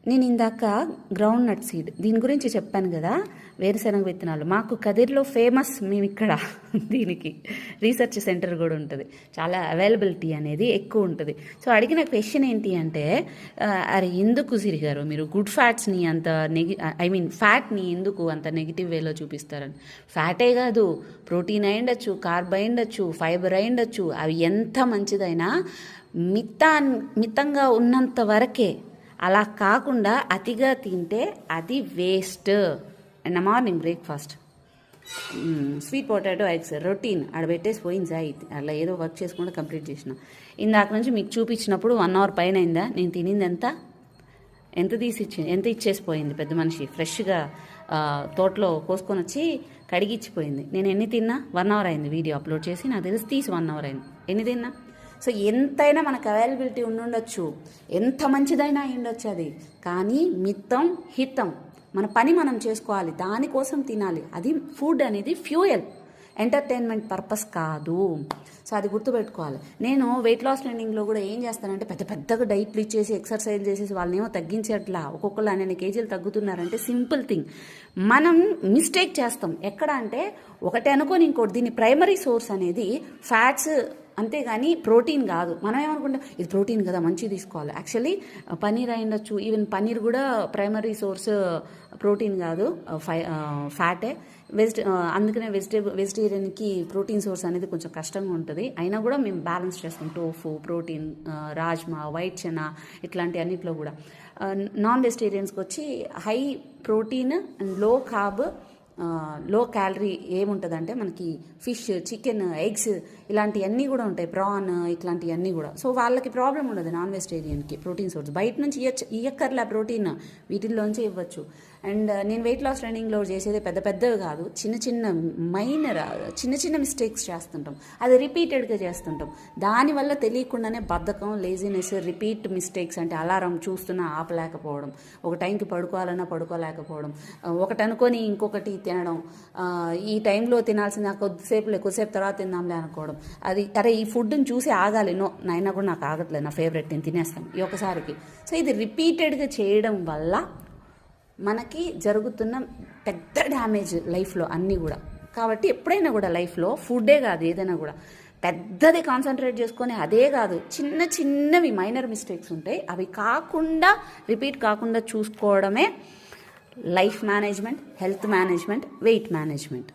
నేను ఇందాక ground nut seed దీని గురించి చెప్పాను కదా, వేరుశనగ విత్తనాలు మాకు కదిర్లో ఫేమస్. మేము ఇక్కడ దీనికి రీసెర్చ్ సెంటర్ కూడా ఉంటుంది, చాలా అవైలబిలిటీ అనేది ఎక్కువ ఉంటుంది. సో అడిగిన క్వశ్చన్ ఏంటి అంటే, అరే ఎందుకు సిరి గారు మీరు గుడ్ ఫ్యాట్స్ని అంత ఫ్యాట్ని ఎందుకు అంత నెగిటివ్ వేలో చూపిస్తారని. ఫ్యాటే కాదు, ప్రోటీన్ అయి ఉండొచ్చు, కార్బ్ అయి ఉండొచ్చు, ఫైబర్ అయి ఉండొచ్చు. అవి ఎంత మంచిదైనా మితంగా ఉన్నంత వరకే. అలా కాకుండా అతిగా తింటే అది waste. And morning breakfast sweet potato eggs routine ఆడబెట్టేసి పోయింది సాయి, అలా ఏదో వర్క్ చేసుకుంటూ కంప్లీట్ చేసిన. ఇందాక నుంచి మీకు చూపించినప్పుడు 1 అవర్ పైన అయిందా నేను తినింది ఎంత ఇచ్చేసిపోయింది. పెద్ద మనిషి ఫ్రెష్గా తోటలో కోసుకొని వచ్చి కడిగిచ్చిపోయింది. నేను ఎన్ని తిన్నా 1 అవర్ అయింది వీడియో అప్లోడ్ చేసి, నాకు తెలిసి తీసి 1 అవర్ అయింది. ఎన్ని తిన్నా? సో ఎంతైనా మనకు అవైలబిలిటీ ఉండుండొచ్చు, ఎంత మంచిదైనా ఉండొచ్చు అది, కానీ మితం హితం. మన పని మనం చేసుకోవాలి, దానికోసం తినాలి. అది ఫుడ్ అనేది ఫ్యూయల్, ఎంటర్టైన్మెంట్ పర్పస్ కాదు. సో అది గుర్తుపెట్టుకోవాలి. నేను వెయిట్ లాస్ ట్రైనింగ్లో కూడా ఏం చేస్తానంటే, పెద్దగా డైట్లు ఇచ్చేసి ఎక్సర్సైజ్ చేసేసి వాళ్ళనేమో తగ్గించేట్లా ఒక్కొక్కరు అన్ని కేజీలు తగ్గుతున్నారంటే సింపుల్ థింగ్. మనం మిస్టేక్ చేస్తాం ఎక్కడ అంటే, ఒకటి అనుకొని ఇంకోటి. దీని ప్రైమరీ సోర్స్ అనేది ఫ్యాట్స్, అంతేగాని ప్రోటీన్ కాదు. మనం ఏమనుకుంటాం ఇది ప్రోటీన్ కదా మంచిగా తీసుకోవాలి. యాక్చువల్లీ పన్నీర్ అయి ఉండొచ్చు, ఈవెన్ పన్నీర్ కూడా ప్రైమరీ సోర్స్ ప్రోటీన్ కాదు, ఫ్యాటే. అందుకనే వెజిటేరియన్కి ప్రోటీన్ సోర్స్ అనేది కొంచెం కష్టంగా ఉంటుంది. అయినా కూడా మేము బ్యాలెన్స్ చేస్తాం. Tofu protein, rajma, white chana, ఇట్లాంటి అన్నిట్లో కూడా. నాన్ వెజిటేరియన్స్కి వచ్చి హై ప్రోటీన్ అండ్ లో కార్బ్, లో క్యాలరీ ఏముంటుందంటే మనకి ఫిష్, చికెన్, ఎగ్స్ ఇలాంటివన్నీ కూడా ఉంటాయి, ప్రాన్ ఇట్లాంటివన్నీ కూడా. సో వాళ్ళకి ప్రాబ్లం ఉండదు నాన్ వెజిటేరియన్కి ప్రోటీన్ సోర్స్. బయట నుంచి ఇయ్యక్కర్లే ప్రోటీన్, వీటిల్లోంచే ఇవ్వచ్చు. అండ్ నేను వెయిట్ లాస్ ట్రైనింగ్లో చేసేది పెద్దవి కాదు, చిన్న చిన్న మిస్టేక్స్ చేస్తుంటాం. అది రిపీటెడ్గా చేస్తుంటాం. దానివల్ల తెలియకుండానే బద్ధకం, లేజినెస్, రిపీట్ మిస్టేక్స్. అంటే అలారం చూస్తున్నా ఆపలేకపోవడం, ఒక టైంకి పడుకోవాలన్నా పడుకోలేకపోవడం, ఒకటి అనుకొని ఇంకొకటి తినడం, ఈ టైంలో తినాల్సింది కొద్దిసేపు తర్వాత తిందాంలే అనుకోవడం. అది అరే ఈ ఫుడ్ని చూసి ఆగాలి, నైనా కూడా నాకు ఆగట్లేదు, నా ఫేవరెట్, నేను తినేస్తాను ఈ ఒకసారికి. సో ఇది రిపీటెడ్గా చేయడం వల్ల మనకి జరుగుతున్న పెద్ద డ్యామేజ్ లైఫ్లో అన్నీ కూడా. కాబట్టి ఎప్పుడైనా కూడా లైఫ్లో ఫుడ్డే కాదు, ఏదైనా కూడా పెద్దది కాన్సన్ట్రేట్ చేసుకొని, అదే కాదు చిన్నవి మైనర్ మిస్టేక్స్ ఉంటాయి, అవి కాకుండా రిపీట్ కాకుండా చూసుకోవడమే life management, health management, weight management.